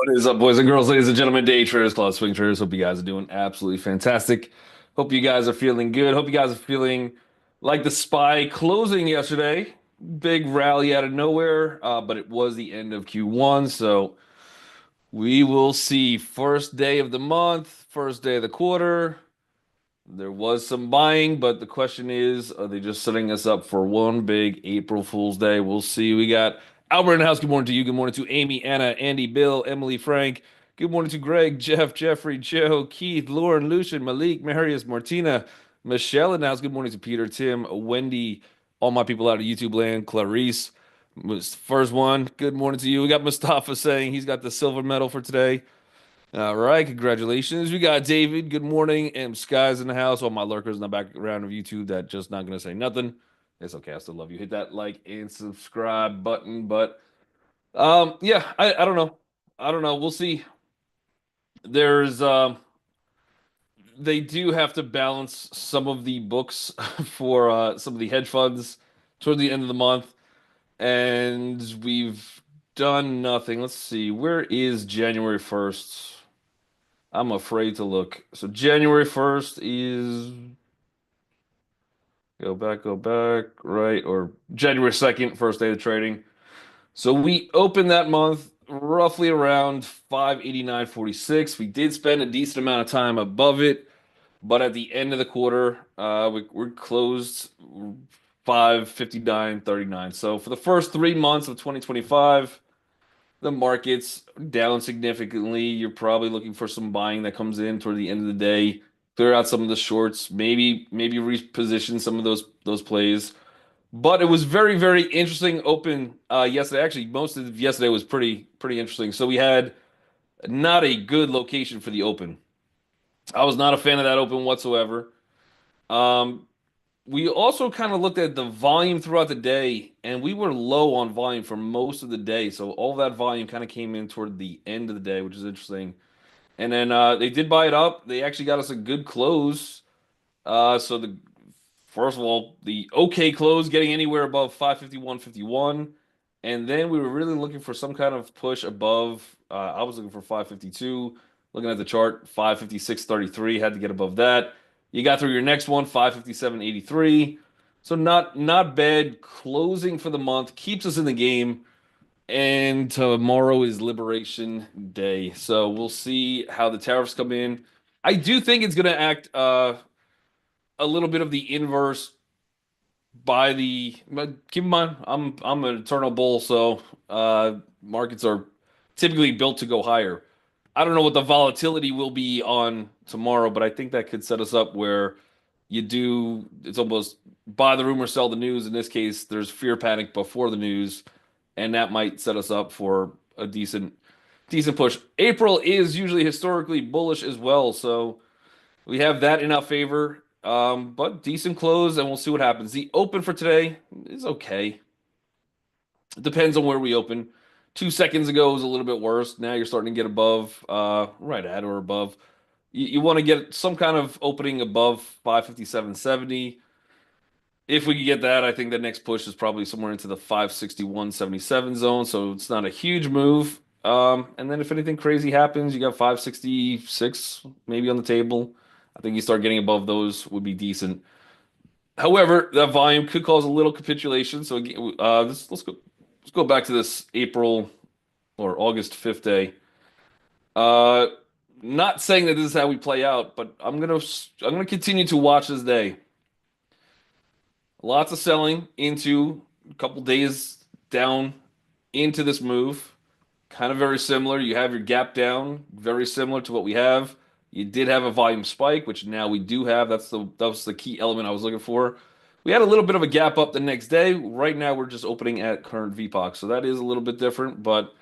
What is up, boys and girls, ladies and gentlemen, day traders, cloud swing traders? Hope you guys are doing absolutely fantastic. Hope you guys are feeling good. Hope you guys are feeling like the SPY closing yesterday. Big rally out of nowhere, but it was the end of Q1, so we will see. First day of the month, first day of the quarter. There was some buying, but the question is, are they just setting us up for one big April Fool's Day? We'll see. We got Albert in the house. Good morning to you. Good morning to Amy, Anna, Andy, Bill, Emily, Frank. Good morning to Greg, Jeff, Jeffrey, Joe, Keith, Lauren, Lucian, Malik, Marius, Martina, Michelle in the house. Good morning to Peter, Tim, Wendy, all my people out of YouTube land, Clarice. Was first one. Good morning to you. We got Mustafa saying he's got the silver medal for today. All right, congratulations. We got David. Good morning. And Sky's in the house. All my lurkers in the background of YouTube that just not gonna say nothing. It's okay. I still love you. Hit that like and subscribe button. But yeah, I don't know. I don't know. We'll see. There's they do have to balance some of the books for some of the hedge funds toward the end of the month, and we've done nothing. Let's see. Where is January 1st? I'm afraid to look. So January 1st is go back, right? Or January 2nd, first day of trading. So we opened that month roughly around 589.46. We did spend a decent amount of time above it, but at the end of the quarter, we're closed 559.39. So for the first 3 months of 2025, the market's down significantly. You're probably looking for some buying that comes in toward the end of the day, clear out some of the shorts, maybe reposition some of those plays. But it was very interesting open yesterday. Actually, most of yesterday was pretty interesting. So we had not a good location for the open. I was not a fan of that open whatsoever. Um, we also kind of looked at the volume throughout the day, and we were low on volume for most of the day. So all that volume kind of came in toward the end of the day, which is interesting. And then they did buy it up. They actually got us a good close. So the first of all, the okay close getting anywhere above 551.51. And then we were really looking for some kind of push above. I was looking for 552. Looking at the chart, 556.33 had to get above that. You got through your next one, 557.83. So not bad. Closing for the month keeps us in the game. And tomorrow is Liberation Day. So we'll see how the tariffs come in. I do think it's going to act a little bit of the inverse by the. But keep in mind, I'm an eternal bull, so markets are typically built to go higher. I don't know what the volatility will be on tomorrow, but I think that could set us up where you do. It's almost buy the rumor, sell the news. In this case, there's fear panic before the news, and that might set us up for a decent push. April is usually historically bullish as well, so we have that in our favor. But decent close, and we'll see what happens. The open for today is okay. It depends on where we open. 2 seconds ago was a little bit worse. Now you're starting to get above, right at or above. You want to get some kind of opening above 557.70. If we could get that, I think the next push is probably somewhere into the 561.77 zone. So it's not a huge move. And then if anything crazy happens, you got 566 maybe on the table. I think you start getting above those would be decent. However, that volume could cause a little capitulation. So let's go back to this April or August 5th day. Uh, Not saying that this is how we play out, but I'm gonna continue to watch this day. Lots of selling into a couple days down into this move. Kind of very similar. You have your gap down, very similar to what we have. You did have a volume spike, which now we do have. That was the key element I was looking for. We had a little bit of a gap up the next day. Right now, we're just opening at current VPOC, so that is a little bit different, but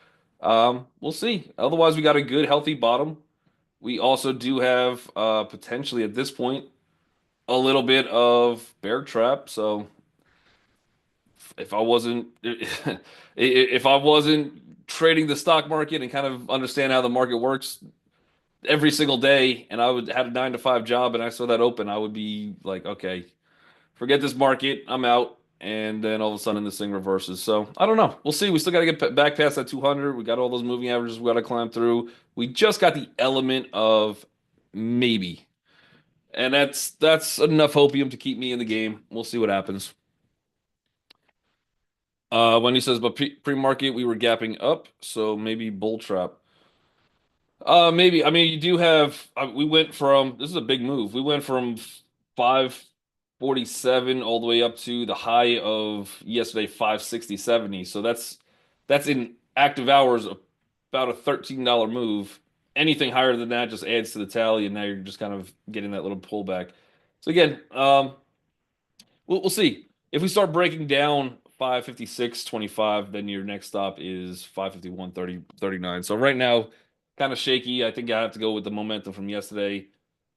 we'll see. Otherwise, we got a good, healthy bottom. We also do have potentially at this point a little bit of bear trap. So if I wasn't if I wasn't trading the stock market and kind of understand how the market works every single day, and I would had a 9 to 5 job, and I saw that open, I would be like, okay, forget this market, I'm out. and then all of a sudden this thing reverses. So I don't know. We'll see. We still got to get back past that 200. We got all those moving averages we got to climb through. We just got the element of maybe, and that's enough hopium to keep me in the game. We'll see what happens. When he says, but pre-market we were gapping up, so maybe bull trap. Maybe. I mean, you do have. We went from. This is a big move. We went from 547 all the way up to the high of yesterday, 560.70. So that's in active hours about a $13 move. Anything higher than that just adds to the tally, and now you're just kind of getting that little pullback. So again, we'll see. If we start breaking down 556.25, then your next stop is 551.39. So right now, kind of shaky. I think I have to go with the momentum from yesterday,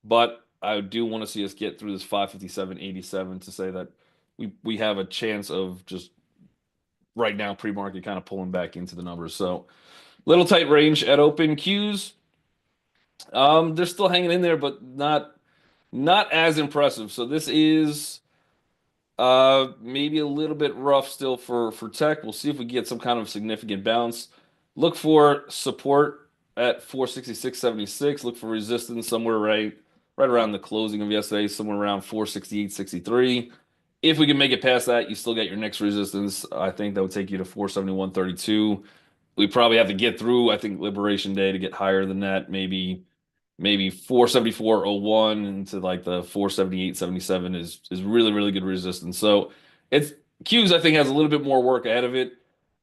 but I do want to see us get through this 557.87 to say that we have a chance of just right now pre-market kind of pulling back into the numbers. So little tight range at open Qs. They're still hanging in there, but not as impressive. So this is maybe a little bit rough still for tech. We'll see if we get some kind of significant bounce. Look for support at 466.76. Look for resistance somewhere right around the closing of yesterday, somewhere around 468.63. If we can make it past that, you still get your next resistance. I think that would take you to 471.32. We probably have to get through, I think, Liberation Day to get higher than that. Maybe 474.01 into like the 478.77 is really, really good resistance. So it's Q's, I think, has a little bit more work ahead of it.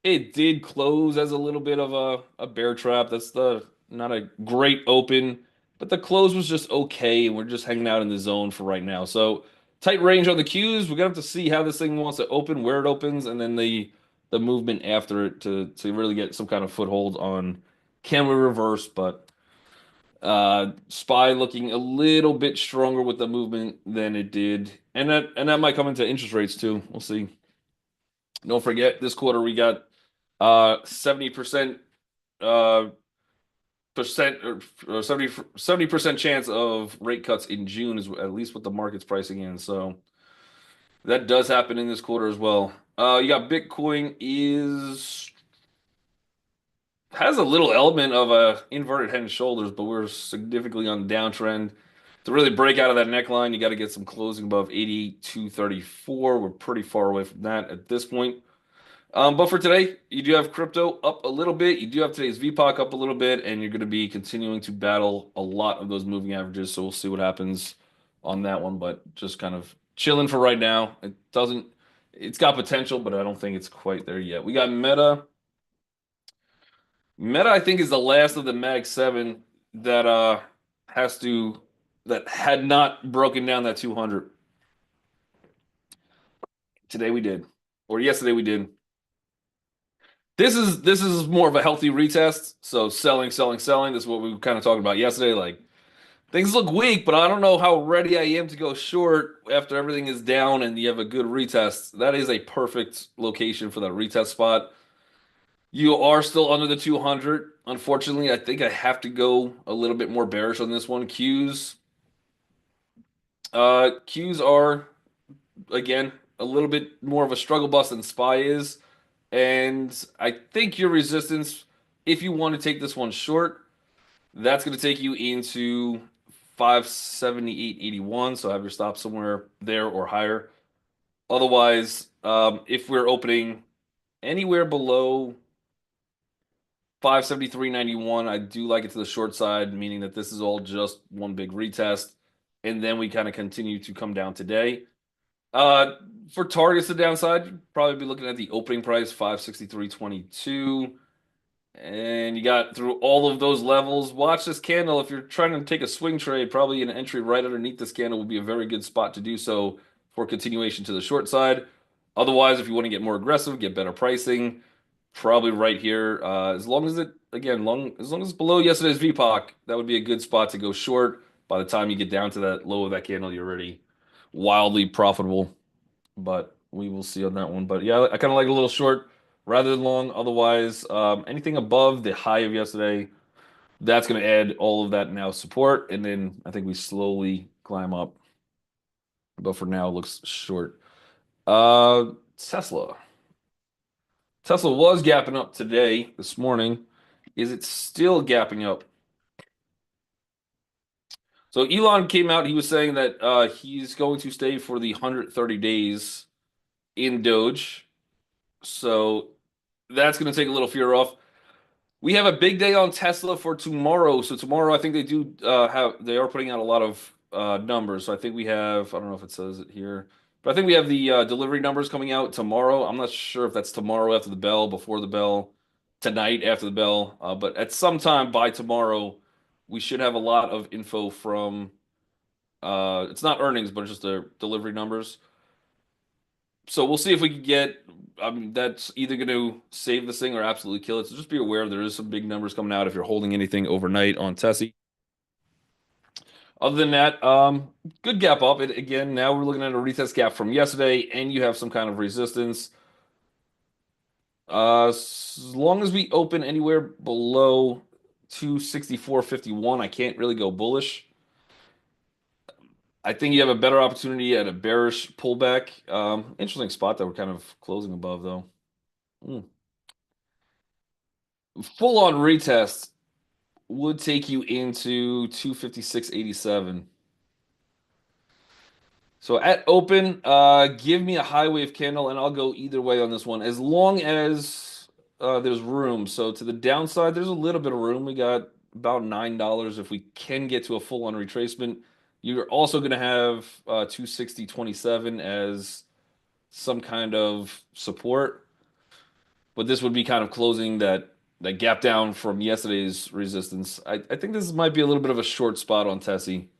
It did close as a little bit of a bear trap. That's the not a great open, but the close was just okay, and we're just hanging out in the zone for right now. So tight range on the Q's. We're gonna have to see how this thing wants to open, where it opens, and then the movement after it to really get some kind of foothold on can we reverse, but SPY looking a little bit stronger with the movement than it did, and that might come into interest rates too. We'll see. Don't forget this quarter we got 70% uh percent or 70% chance of rate cuts in June is at least what the market's pricing in. So that does happen in this quarter as well. You got Bitcoin has a little element of a inverted head and shoulders, but we're significantly on the downtrend. To really break out of that neckline, you got to get some closing above 88,234. We're pretty far away from that at this point. But for today, you do have crypto up a little bit. You do have today's VPOC up a little bit, and you're going to be continuing to battle a lot of those moving averages. So we'll see what happens on that one. But just kind of chilling for right now. It's got potential, but I don't think it's quite there yet. We got Meta. Meta, I think, is the last of the Mag 7 that that had not broken down that 200. Today we did. Or yesterday we did. This is more of a healthy retest. So selling. This is what we were kind of talking about yesterday. Like things look weak, but I don't know how ready I am to go short after everything is down and you have a good retest. That is a perfect location for that retest spot. You are still under the 200. Unfortunately, I think I have to go a little bit more bearish on this one. Qs are again a little bit more of a struggle bus than SPY is, and I think your resistance, if you want to take this one short, that's going to take you into 578.81. So have your stop somewhere there or higher. Otherwise, if we're opening anywhere below 573.91, I do like it to the short side, meaning that this is all just one big retest, and then we kind of continue to come down today. For targets to downside, you'd probably be looking at the opening price, 563.22. And you got through all of those levels. Watch this candle. If you're trying to take a swing trade, probably an entry right underneath this candle would be a very good spot to do so for continuation to the short side. Otherwise, if you want to get more aggressive, get better pricing, probably right here. As long as as long as it's below yesterday's VPOC, that would be a good spot to go short. By the time you get down to that low of that candle, you're already wildly profitable. But we will see on that one. But yeah, I kind of like a little short rather than long. Otherwise, anything above the high of yesterday, that's going to add all of that now support. And then I think we slowly climb up. But for now, it looks short. Tesla. Tesla was gapping up today, this morning. Is it still gapping up? So Elon came out. He was saying that he's going to stay for the 130 days in Doge. So that's going to take a little fear off. We have a big day on Tesla for tomorrow. So tomorrow, I think they are putting out a lot of numbers. So I think we have, I don't know if it says it here, but I think we have the delivery numbers coming out tomorrow. I'm not sure if that's tomorrow after the bell, before the bell, tonight after the bell. But at some time by tomorrow, we should have a lot of info from, it's not earnings, but it's just the delivery numbers. So we'll see if we can get. I mean, that's either going to save this thing or absolutely kill it. So just be aware there is some big numbers coming out if you're holding anything overnight on Tessie. Other than that, good gap up. It again. Now we're looking at a retest gap from yesterday, and you have some kind of resistance. As long as we open anywhere below 264.51, I can't really go bullish. I think you have a better opportunity at a bearish pullback. Interesting spot that we're kind of closing above though. Mm. Full on retest would take you into 256.87. So at open, give me a high wave candle and I'll go either way on this one as long as there's room. So to the downside, there's a little bit of room. We got about $9 if we can get to a full on retracement. You're also going to have 260.27 as some kind of support, but this would be kind of closing that gap down from yesterday's resistance. I think this might be a little bit of a short spot on Tessie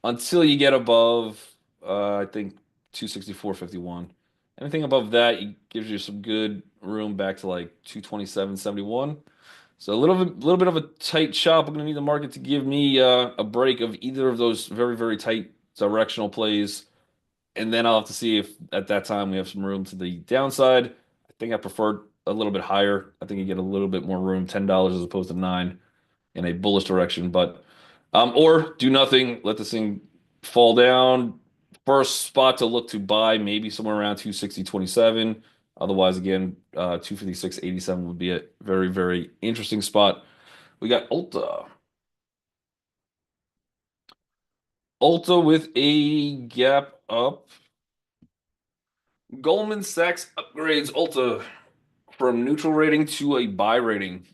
until you get above, I think 264.51. Anything above that gives you some good room back to like 227.71. So little bit of a tight chop. I'm going to need the market to give me a break of either of those very, very tight directional plays. And then I'll have to see if at that time we have some room to the downside. I think I prefer a little bit higher. I think you get a little bit more room, $10 as opposed to 9 in a bullish direction. But or do nothing, let this thing fall down. First spot to look to buy, maybe somewhere around 260.27. Otherwise, again, 256.87 would be a very, very interesting spot. We got Ulta. Ulta with a gap up. Goldman Sachs upgrades Ulta from neutral rating to a buy rating,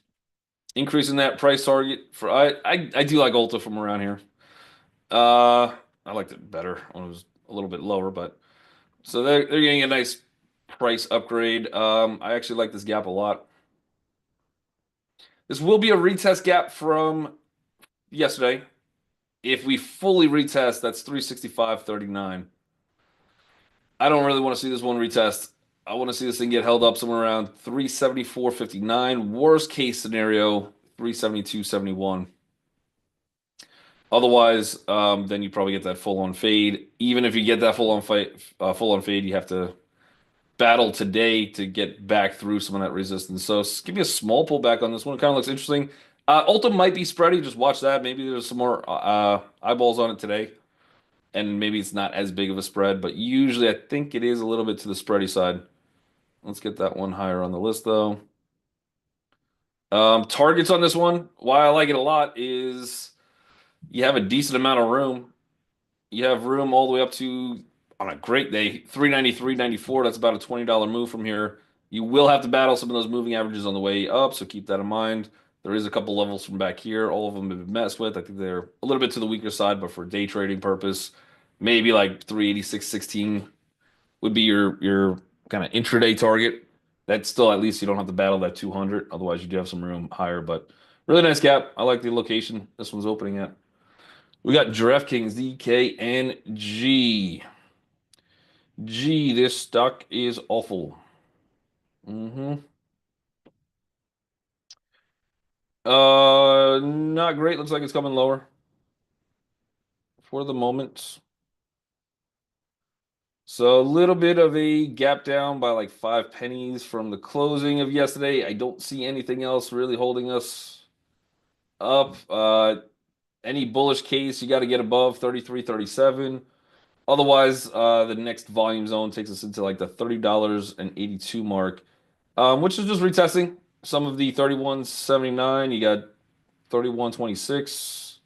increasing that price target for I do like Ulta from around here. I liked it better when it was a little bit lower, but so they're getting a nice price upgrade. I actually like this gap a lot. This will be a retest gap from yesterday. If we fully retest, that's 365.39. I don't really want to see this one retest. I want to see this thing get held up somewhere around 374.59. Worst case scenario, 372.71. Otherwise, then you probably get that full on fade. Even if you get that full on fade, you have to battle today to get back through some of that resistance. So give me a small pullback on this one. It kind of looks interesting. Ulta might be spready. Just watch that. Maybe there's some more eyeballs on it today, and maybe it's not as big of a spread. But usually, I think it is a little bit to the spready side. Let's get that one higher on the list, though. Targets on this one, why I like it a lot is you have a decent amount of room. You have room all the way up to, on a great day, 393.94. That's about a $20 move from here. You will have to battle some of those moving averages on the way up, so keep that in mind. There is a couple levels from back here. All of them have been messed with. I think they're a little bit to the weaker side, but for day trading purpose, maybe like 386.16 would be your kind of intraday target. That's still at least you don't have to battle that 200. Otherwise, you do have some room higher. But really nice gap. I like the location this one's opening at. We got DraftKings, DK, and G. G, this stock is awful. Mm-hmm. Not great. Looks like it's coming lower for the moment. So a little bit of a gap down by like 5 pennies from the closing of yesterday. I don't see anything else really holding us up. Any bullish case, you got to get above 33.37. Otherwise, the next volume zone takes us into like the $30.82 mark, which is just retesting some of the 31.79. You got 31.26.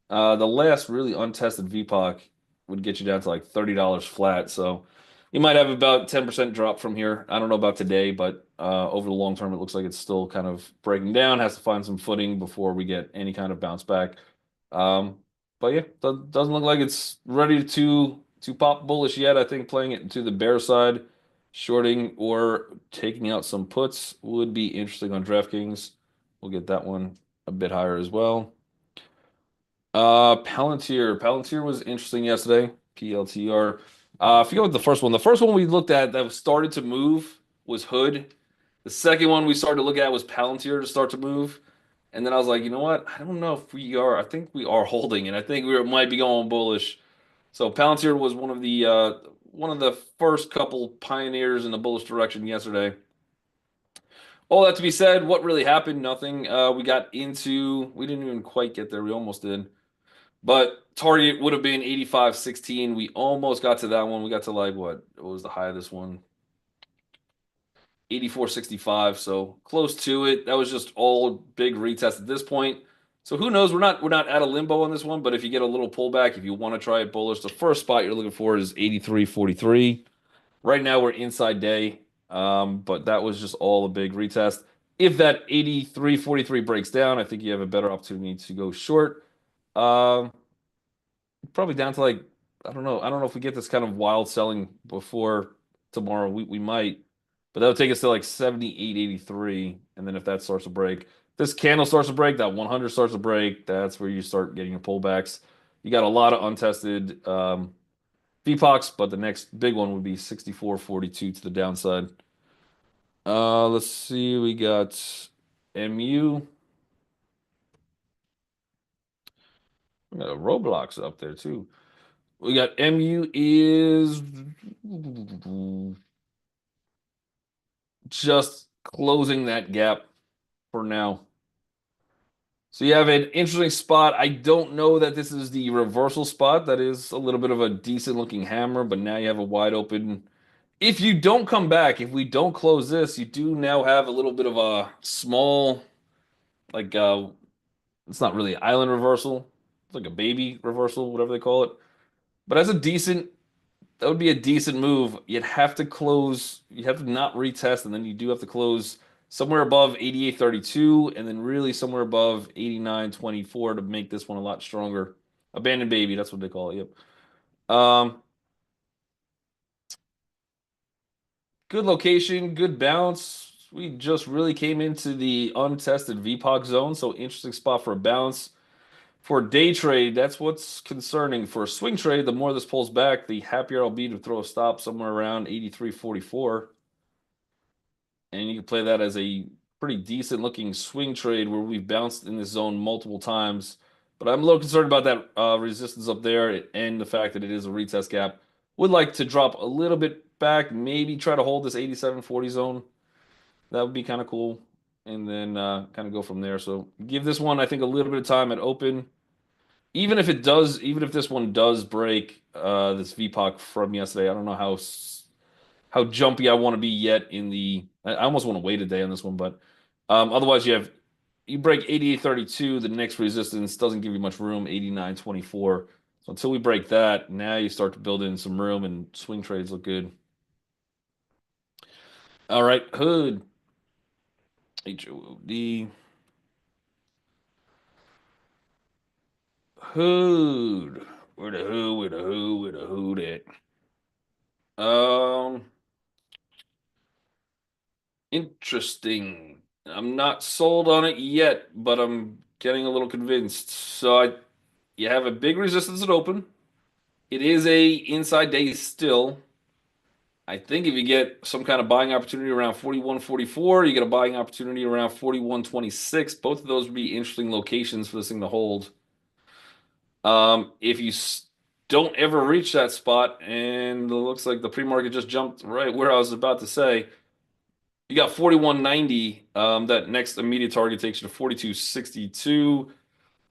The last really untested VPOC would get you down to like $30 flat. So you might have about 10% drop from here. I don't know about today, but over the long term, it looks like it's still kind of breaking down, has to find some footing before we get any kind of bounce back. Um, but yeah, doesn't look like it's ready to pop bullish yet. I think playing it to the bear side, shorting or taking out some puts would be interesting on DraftKings. We'll get that one a bit higher as well. Palantir. Palantir was interesting yesterday. PLTR. I forget what the first one. The first one we looked at that started to move was Hood. The second one we started to look at was Palantir to start to move. And then I was like, you know what? I don't know if we are. I think we are holding, and I think we might be going bullish. So Palantir was one of the first couple pioneers in the bullish direction yesterday. All that to be said, what really happened? Nothing. We didn't even quite get there. We almost did. But target would have been 85.16. We almost got to that one. We got to like what was the high of this one? 84.65. So close to it. That was just all big retest at this point. So who knows? We're not out of limbo on this one, but if you get a little pullback, if you want to try it bullish, the first spot you're looking for is 83.43. Right now we're inside day. But that was just all a big retest. If that 83.43 breaks down, I think you have a better opportunity to go short. Um, Probably down to like I don't know. I don't know if we get this kind of wild selling before tomorrow. We might, but that would take us to like 78.83. And then if that starts to break, this candle starts to break, that 100 starts to break, that's where you start getting your pullbacks. You got a lot of untested VPOCs, but the next big one would be 64.42 to the downside. Let's see. We got MU. We got a Roblox up there too. We got MU is just closing that gap for now. So you have an interesting spot. I don't know that this is the reversal spot. That is a little bit of a decent looking hammer, but now you have a wide open. If you don't come back, if we don't close this, you do now have a little bit of a small, like it's not really island reversal. It's like a baby reversal, whatever they call it. But as a decent that would be a decent move. You'd have to not retest, and then you do have to close somewhere above 88.32, and then really somewhere above 89.24 to make this one a lot stronger. Abandoned baby, that's what they call it. Yep. Good location, good bounce. We just really came into the untested VPOC zone, so interesting spot for a bounce. For a day trade, that's what's concerning. For a swing trade, the more this pulls back, the happier I'll be to throw a stop somewhere around 83.44. And you can play that as a pretty decent looking swing trade where we've bounced in this zone multiple times. But I'm a little concerned about that resistance up there and the fact that it is a retest gap. Would like to drop a little bit back, maybe try to hold this 87.40 zone. That would be kind of cool. And then kind of go from there. So give this one, I think, a little bit of time at open. Even if this one does break this VPOC from yesterday, I don't know how jumpy I want to be yet in the. I almost want to wait a day on this one, but otherwise you break 88.32, the next resistance doesn't give you much room, 89.24. So until we break that, now you start to build in some room and swing trades look good. All right, Hood. HOOD. Hood. Where the who, where the who, where the hood at? Um, Interesting. I'm not sold on it yet, but I'm getting a little convinced. You have a big resistance at open. It is a inside day still. I think if you get some kind of buying opportunity around 41.44, you get a buying opportunity around 41.26. Both of those would be interesting locations for this thing to hold. If you don't ever reach that spot, and it looks like the pre-market just jumped right where I was about to say, you got 41.90. That next immediate target takes you to 42.62.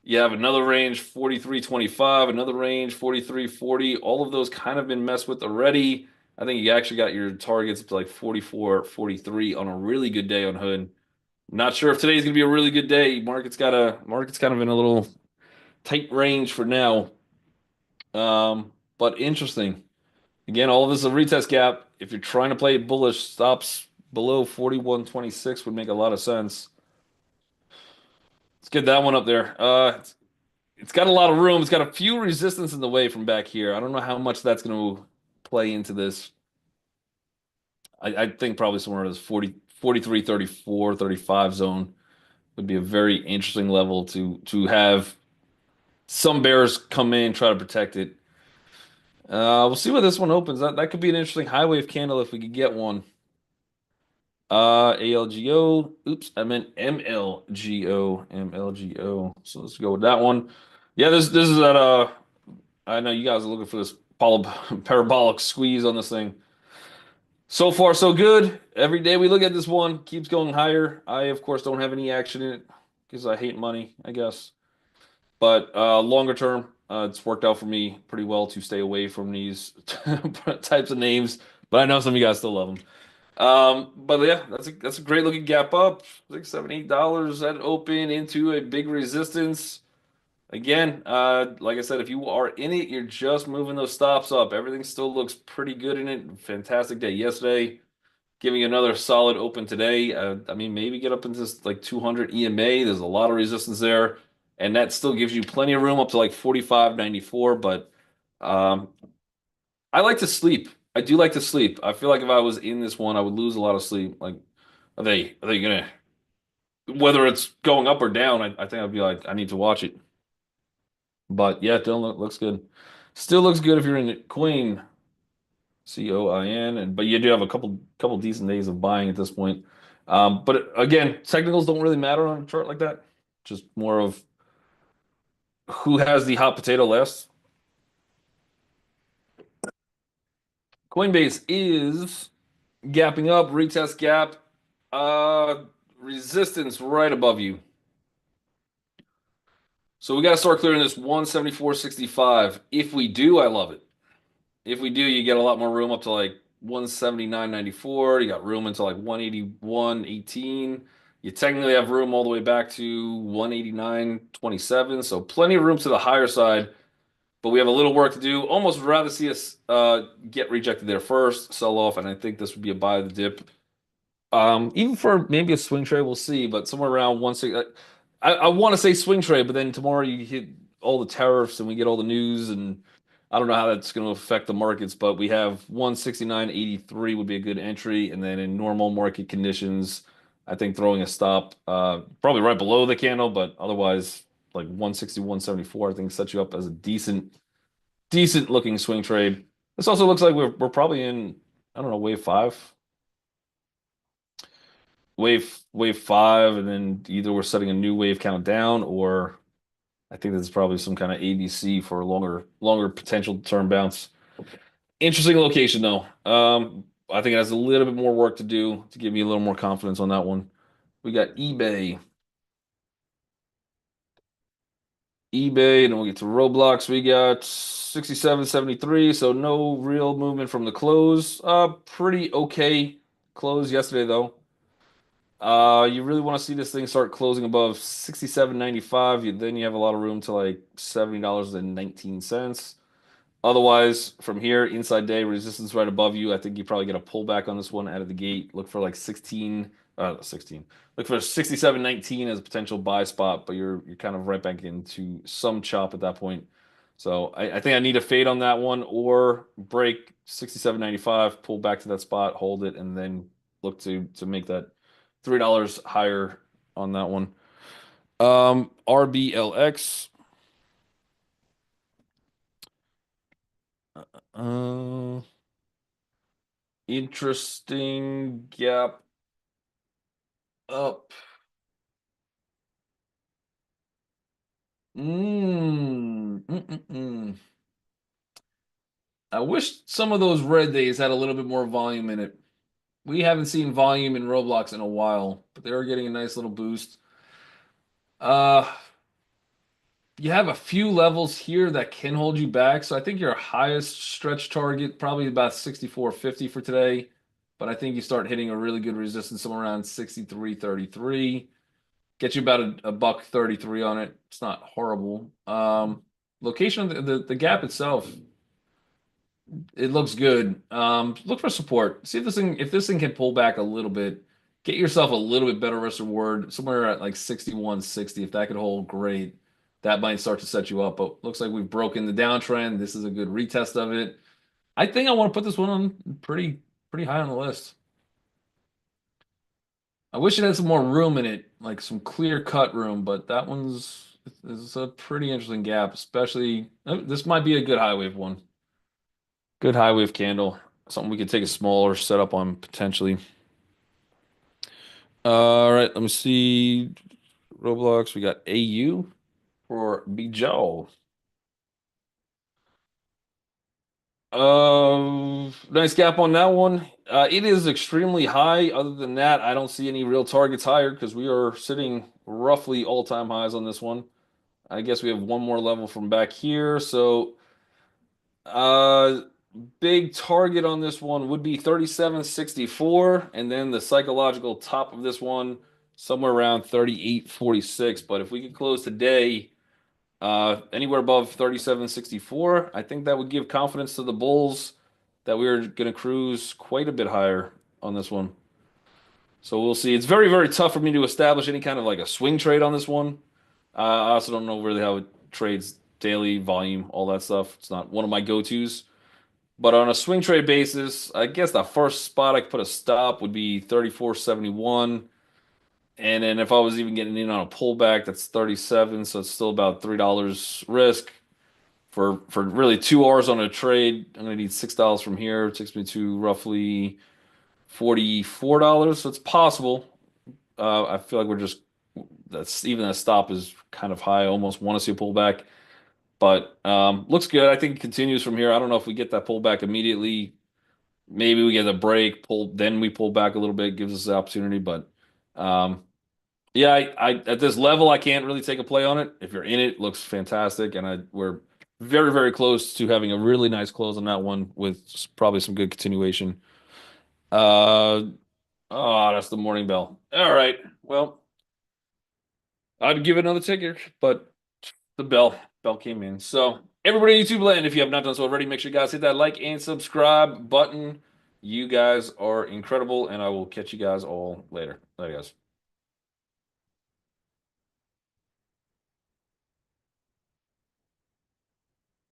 You have another range 43.25, another range 43.40. All of those kind of been messed with already. I think you actually got your targets up to like 44.43 on a really good day on Hood. Not sure if today's gonna be a really good day. Market's kind of in a little tight range for now. But interesting. Again, all of this is a retest gap. If you're trying to play bullish, stops below 41.26 would make a lot of sense. Let's get that one up there. It's got a lot of room. It's got a few resistance in the way from back here. I don't know how much that's going to play into this. I think probably somewhere in this 40, 43, 34, 35 zone would be a very interesting level to have some bears come in, try to protect it. We'll see where this one opens. That could be an interesting high wave candle if we could get one. ALGO. Oops, I meant MLGO. MLGO. So let's go with that one. Yeah, this is that I know you guys are looking for this parabolic squeeze on this thing. So far, so good. Every day we look at this one, keeps going higher. I, of course, don't have any action in it because I hate money, I guess. But longer term, it's worked out for me pretty well to stay away from these types of names. But I know some of you guys still love them. But yeah, that's a great looking gap up, $6, $7, $8 at open into a big resistance. Again, like I said, if you are in it, you're just moving those stops up. Everything still looks pretty good in it. Fantastic day yesterday. Giving you another solid open today. I mean, maybe get up into this like 200 EMA. There's a lot of resistance there, and that still gives you plenty of room up to like 45.94. But um, I like to sleep. I do like to sleep. I feel like if I was in this one, I would lose a lot of sleep. Like, are they gonna whether it's going up or down? I think I'd be like, I need to watch it. But yeah, Dylan looks good. Still looks good if you're in it. Queen, COIN, and but you do have a couple decent days of buying at this point. But again, technicals don't really matter on a chart like that. Just more of who has the hot potato last. Coinbase is gapping up, retest gap, uh, resistance right above you. So we got to start clearing this 174.65. If we do, I love it. If we do, you get a lot more room up to like 179.94. You got room into like 181.18. You technically have room all the way back to 189.27. So plenty of room to the higher side, but we have a little work to do. Almost would rather see us get rejected there first, sell off, and I think this would be a buy the dip. Even for maybe a swing trade, we'll see, but somewhere around 160. I want to say swing trade, but then tomorrow you hit all the tariffs and we get all the news, and I don't know how that's going to affect the markets, but we have 169.83 would be a good entry, and then in normal market conditions, I think throwing a stop, probably right below the candle, but otherwise like 160, 174, I think sets you up as a decent looking swing trade. This also looks like we're probably in, I don't know, wave five. Wave five, and then either we're setting a new wave countdown, or I think this is probably some kind of ABC for a longer potential term bounce. Interesting location though. I think it has a little bit more work to do to give me a little more confidence on that one. We got eBay, and then we'll get to Roblox. We got 67.73, so no real movement from the close. Pretty okay close yesterday though. You really want to see this thing start closing above 67.95. Then you have a lot of room to like $70.19. Otherwise, from here, inside day, resistance right above you. I think you probably get a pullback on this one out of the gate. Look for like 16. Look for 67.19 as a potential buy spot, but you're kind of right back into some chop at that point. So I think I need a fade on that one or break 67.95, pull back to that spot, hold it, and then look to make that $3 higher on that one. RBLX. Uh, Interesting gap up. Mm. I wish some of those red days had a little bit more volume in it. We haven't seen volume in Roblox in a while, but they are getting a nice little boost. Uh, You have a few levels here that can hold you back. So I think your highest stretch target probably about 64.50 for today. But I think you start hitting a really good resistance somewhere around 63.33. Get you about a buck 33 on it. It's not horrible. Location of the gap itself, it looks good. Look for support. See if this thing can pull back a little bit. Get yourself a little bit better risk reward somewhere at like 61.60. If that could hold, great. That might start to set you up. But looks like we've broken the downtrend. This is a good retest of it. I think I want to put this one on pretty high on the list. I wish it had some more room in it, like some clear cut room, but that one's is a pretty interesting gap, especially this might be a good high wave one. Good high wave candle. Something we could take a smaller setup on potentially. All right, let me see. Roblox, we got AU for Bijou. Nice gap on that one. It is extremely high. Other than that, I don't see any real targets higher because we are sitting roughly all-time highs on this one. I guess we have one more level from back here. So, uh, big target on this one would be 37.64, and then the psychological top of this one somewhere around 38.46. But if we could close today, anywhere above 37.64, I think that would give confidence to the Bulls that we are going to cruise quite a bit higher on this one. So we'll see. It's very, very tough for me to establish any kind of like a swing trade on this one. I also don't know really how it trades daily, volume, all that stuff. It's not one of my go-tos. But on a swing trade basis, I guess the first spot I could put a stop would be 34.71. And then if I was even getting in on a pullback, that's 37, so it's still about $3 risk. For really 2 hours on a trade, I'm gonna need $6 from here. It takes me to roughly $44. So it's possible. I feel like we're just that's even a stop is kind of high. I almost want to see a pullback, but looks good. I think it continues from here. I don't know if we get that pullback immediately. Maybe we get a break, then we pull back a little bit, gives us the opportunity. But um, yeah, I at this level I can't really take a play on it. If you're in it, it looks fantastic, and we're very, very close to having a really nice close on that one with probably some good continuation. Uh oh, that's the morning bell. All right. Well, I'd give it another ticker, but the bell came in. So everybody in YouTube land, if you have not done so already, make sure you guys hit that like and subscribe button. You guys are incredible, and I will catch you guys all later. Later, guys.